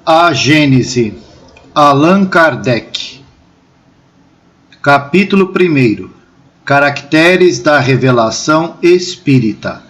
A Gênese, Allan Kardec. Capítulo 1. Caracteres da Revelação Espírita.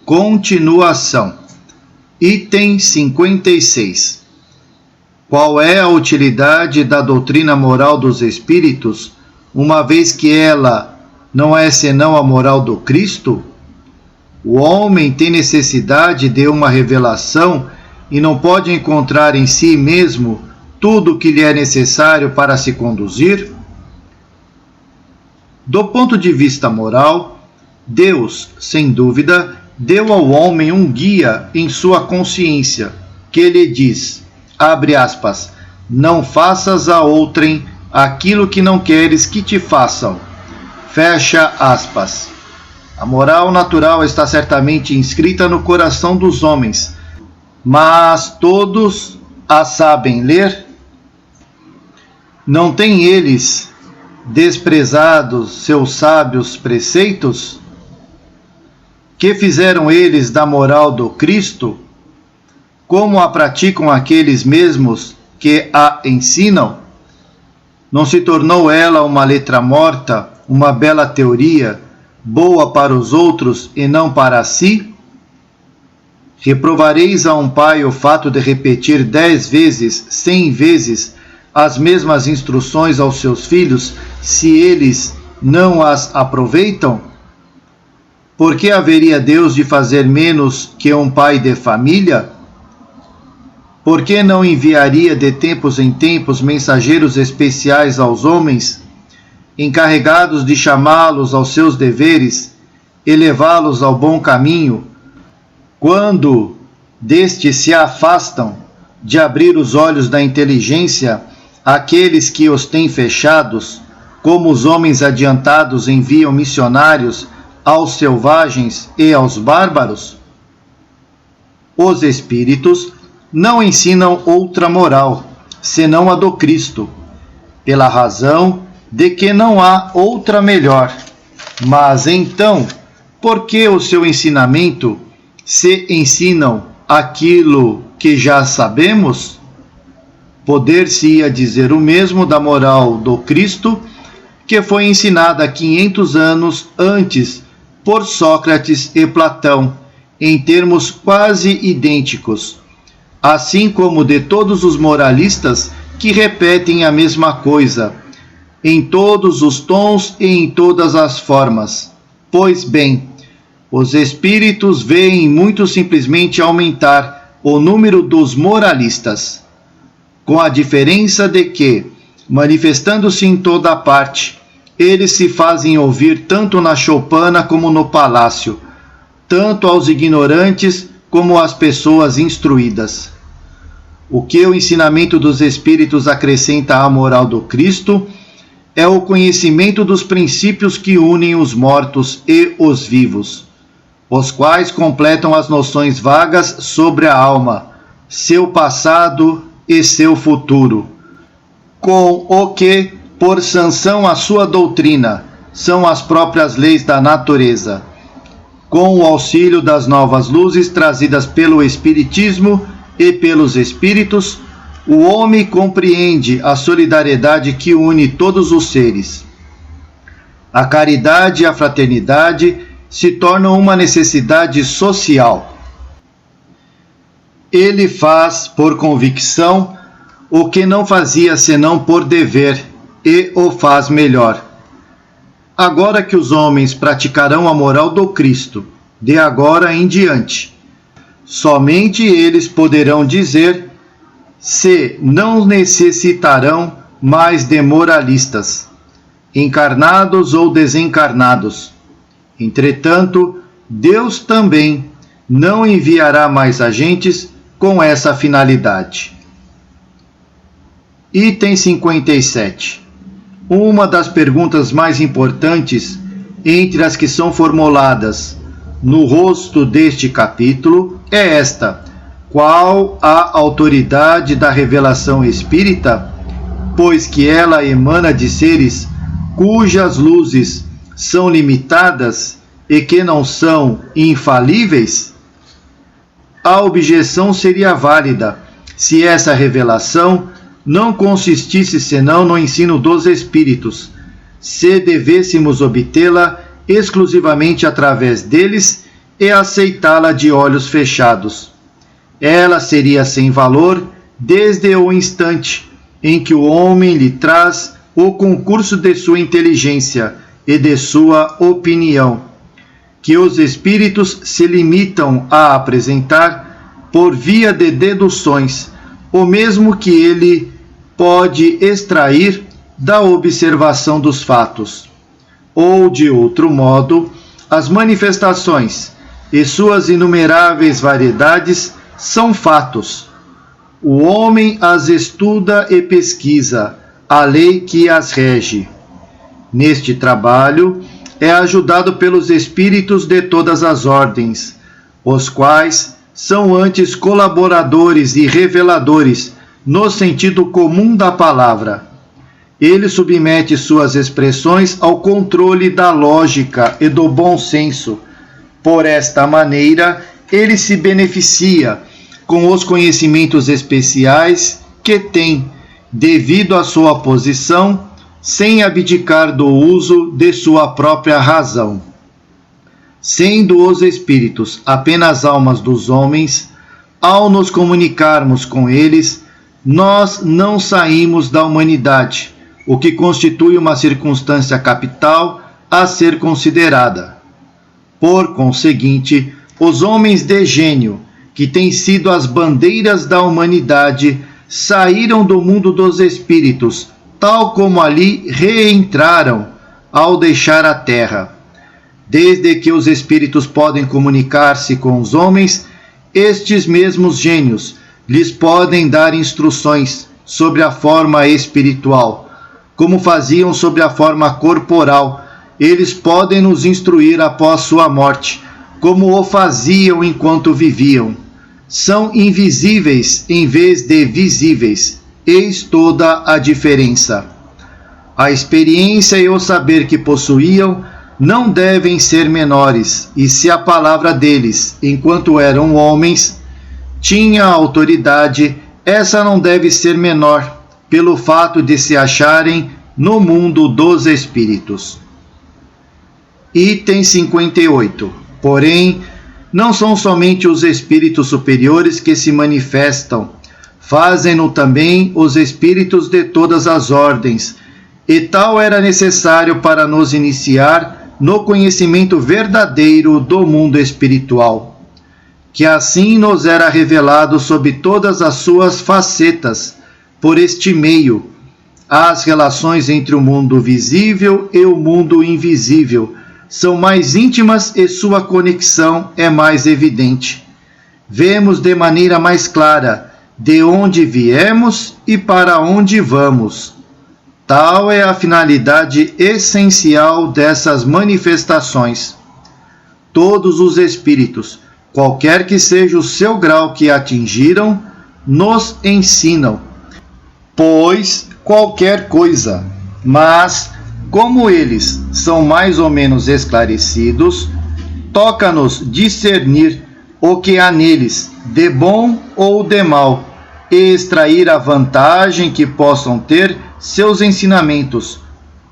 Continuação. Item 56. Qual é a utilidade da doutrina moral dos Espíritos, uma vez que ela não é senão a moral do Cristo? O homem tem necessidade de uma revelação e não pode encontrar em si mesmo tudo o que lhe é necessário para se conduzir? Do ponto de vista moral, Deus, sem dúvida, deu ao homem um guia em sua consciência, que lhe diz, abre aspas, não faças a outrem aquilo que não queres que te façam, fecha aspas. A moral natural está certamente inscrita no coração dos homens, mas todos a sabem ler? Não têm eles desprezados seus sábios preceitos? Que fizeram eles da moral do Cristo? Como a praticam aqueles mesmos que a ensinam? Não se tornou ela uma letra morta, uma bela teoria, boa para os outros e não para si? Reprovareis a um pai o fato de repetir 10 vezes, 100 vezes, as mesmas instruções aos seus filhos, se eles não as aproveitam? Por que haveria Deus de fazer menos que um pai de família? Por que não enviaria de tempos em tempos mensageiros especiais aos homens, encarregados de chamá-los aos seus deveres e levá-los ao bom caminho, quando destes se afastam, de abrir os olhos da inteligência àqueles que os têm fechados, como os homens adiantados enviam missionários aos selvagens e aos bárbaros? Os Espíritos não ensinam outra moral, senão a do Cristo, pela razão de que não há outra melhor. Mas então, por que o seu ensinamento se ensinam aquilo que já sabemos? Poder-se-ia dizer o mesmo da moral do Cristo, que foi ensinada 500 anos antes por Sócrates e Platão, em termos quase idênticos, assim como de todos os moralistas que repetem a mesma coisa, em todos os tons e em todas as formas. Pois bem, os Espíritos veem muito simplesmente aumentar o número dos moralistas, com a diferença de que, manifestando-se em toda a parte, eles se fazem ouvir tanto na choupana como no palácio, tanto aos ignorantes como às pessoas instruídas. O que o ensinamento dos Espíritos acrescenta à moral do Cristo é o conhecimento dos princípios que unem os mortos e os vivos, os quais completam as noções vagas sobre a alma, seu passado e seu futuro, com o que, por sanção à sua doutrina, são as próprias leis da natureza. Com o auxílio das novas luzes trazidas pelo Espiritismo e pelos Espíritos, o homem compreende a solidariedade que une todos os seres. A caridade e a fraternidade se tornam uma necessidade social. Ele faz por convicção o que não fazia senão por dever, e o faz melhor. Agora que os homens praticarão a moral do Cristo, de agora em diante, somente eles poderão dizer se não necessitarão mais de moralistas, encarnados ou desencarnados. Entretanto, Deus também não enviará mais agentes com essa finalidade. Item 57. Uma das perguntas mais importantes entre as que são formuladas no rosto deste capítulo é esta: qual a autoridade da revelação espírita, pois que ela emana de seres cujas luzes são limitadas e que não são infalíveis? A objeção seria válida se essa revelação não consistisse senão no ensino dos Espíritos, se devêssemos obtê-la exclusivamente através deles e aceitá-la de olhos fechados. Ela seria sem valor desde o instante em que o homem lhe traz o concurso de sua inteligência e de sua opinião, que os Espíritos se limitam a apresentar por via de deduções, o mesmo que ele pode extrair da observação dos fatos. Ou, de outro modo, as manifestações e suas inumeráveis variedades são fatos. O homem as estuda e pesquisa, a lei que as rege. Neste trabalho, é ajudado pelos espíritos de todas as ordens, os quais são antes colaboradores e reveladores, no sentido comum da palavra. Ele submete suas expressões ao controle da lógica e do bom senso. Por esta maneira, ele se beneficia com os conhecimentos especiais que tem, devido à sua posição, sem abdicar do uso de sua própria razão. Sendo os espíritos apenas almas dos homens, ao nos comunicarmos com eles, nós não saímos da humanidade, o que constitui uma circunstância capital a ser considerada. Por conseguinte, os homens de gênio, que têm sido as bandeiras da humanidade, saíram do mundo dos espíritos, tal como ali reentraram ao deixar a terra. Desde que os espíritos podem comunicar-se com os homens, estes mesmos gênios lhes podem dar instruções sobre a forma espiritual, como faziam sobre a forma corporal. Eles podem nos instruir após sua morte, como o faziam enquanto viviam. São invisíveis em vez de visíveis. Eis toda a diferença. A experiência e o saber que possuíam não devem ser menores, e se a palavra deles, enquanto eram homens, tinha autoridade, essa não deve ser menor, pelo fato de se acharem no mundo dos espíritos. Item 58. Porém, não são somente os espíritos superiores que se manifestam, fazem-no também os espíritos de todas as ordens, e tal era necessário para nos iniciar no conhecimento verdadeiro do mundo espiritual, que assim nos era revelado sob todas as suas facetas, por este meio, as relações entre o mundo visível e o mundo invisível são mais íntimas e sua conexão é mais evidente. Vemos de maneira mais clara de onde viemos e para onde vamos. Tal é a finalidade essencial dessas manifestações. Todos os espíritos, qualquer que seja o seu grau que atingiram, nos ensinam, pois qualquer coisa, mas como eles são mais ou menos esclarecidos, toca-nos discernir o que há neles de bom ou de mal e extrair a vantagem que possam ter seus ensinamentos.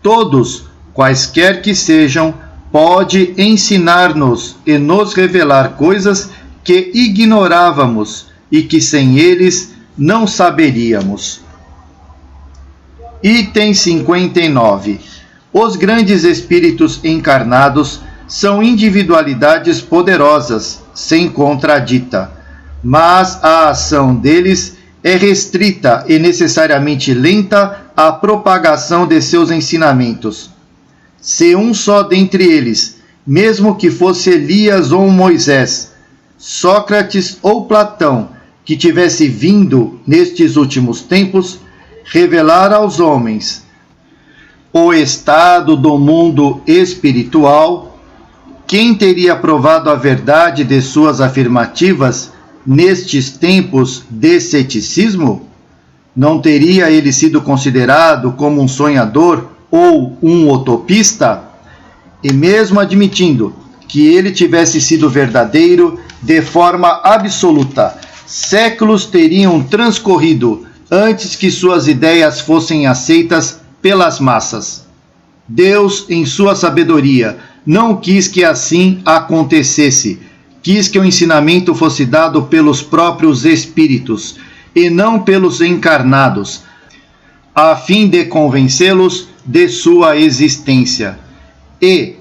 Todos, quaisquer que sejam, pode ensinar-nos e nos revelar coisas que ignorávamos e que sem eles não saberíamos. Item 59. Os grandes espíritos encarnados são individualidades poderosas, sem contradita, mas a ação deles é restrita e necessariamente lenta à propagação de seus ensinamentos. Se um só dentre eles, mesmo que fosse Elias ou Moisés, Sócrates ou Platão, que tivesse vindo nestes últimos tempos, revelar aos homens o estado do mundo espiritual, quem teria provado a verdade de suas afirmativas nestes tempos de ceticismo? Não teria ele sido considerado como um sonhador ou um utopista? E mesmo admitindo que ele tivesse sido verdadeiro de forma absoluta, séculos teriam transcorrido antes que suas ideias fossem aceitas pelas massas. Deus, em sua sabedoria, não quis que assim acontecesse. Quis que o ensinamento fosse dado pelos próprios espíritos e não pelos encarnados, a fim de convencê-los de sua existência, e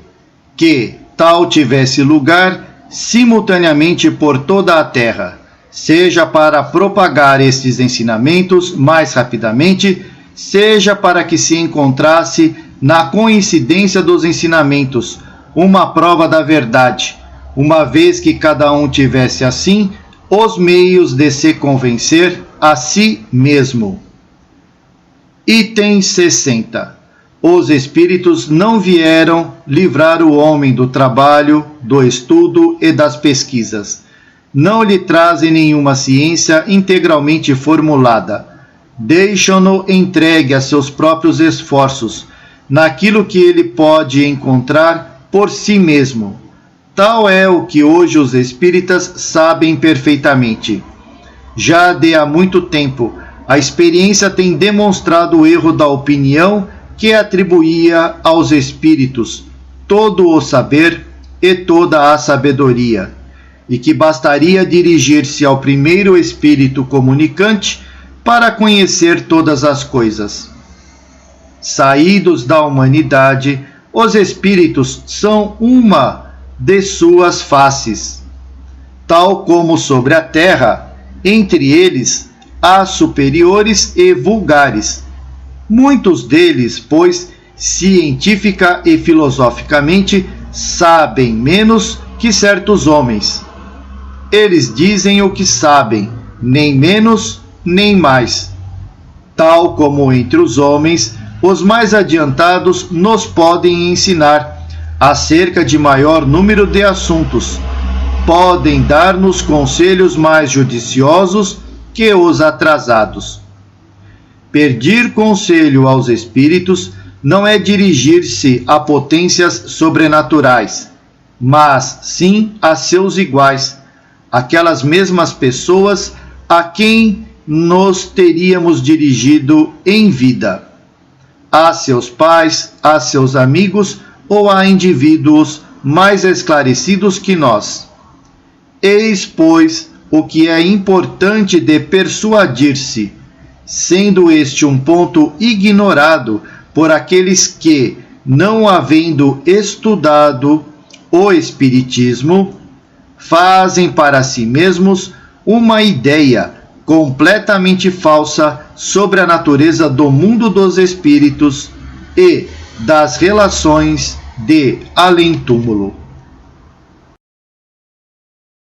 que tal tivesse lugar simultaneamente por toda a terra, seja para propagar estes ensinamentos mais rapidamente, seja para que se encontrasse na coincidência dos ensinamentos uma prova da verdade, uma vez que cada um tivesse assim os meios de se convencer a si mesmo. Item 60. Os espíritos não vieram livrar o homem do trabalho, do estudo e das pesquisas. Não lhe trazem nenhuma ciência integralmente formulada. Deixam-no entregue a seus próprios esforços, naquilo que ele pode encontrar por si mesmo. Tal é o que hoje os espíritas sabem perfeitamente. Já de há muito tempo, a experiência tem demonstrado o erro da opinião que atribuía aos espíritos todo o saber e toda a sabedoria, e que bastaria dirigir-se ao primeiro espírito comunicante para conhecer todas as coisas. Saídos da humanidade, os espíritos são uma de suas faces. Tal como sobre a terra, entre eles há superiores e vulgares. Muitos deles, pois, científica e filosoficamente, sabem menos que certos homens. Eles dizem o que sabem, nem menos, nem mais. Tal como entre os homens, os mais adiantados nos podem ensinar acerca de maior número de assuntos. Podem dar-nos conselhos mais judiciosos que os atrasados. Pedir conselho aos espíritos não é dirigir-se a potências sobrenaturais, mas sim a seus iguais, aquelas mesmas pessoas a quem nos teríamos dirigido em vida, a seus pais, a seus amigos ou a indivíduos mais esclarecidos que nós. Eis, pois, o que é importante de persuadir-se, sendo este um ponto ignorado por aqueles que, não havendo estudado o Espiritismo, fazem para si mesmos uma ideia completamente falsa sobre a natureza do mundo dos espíritos e das relações de além-túmulo.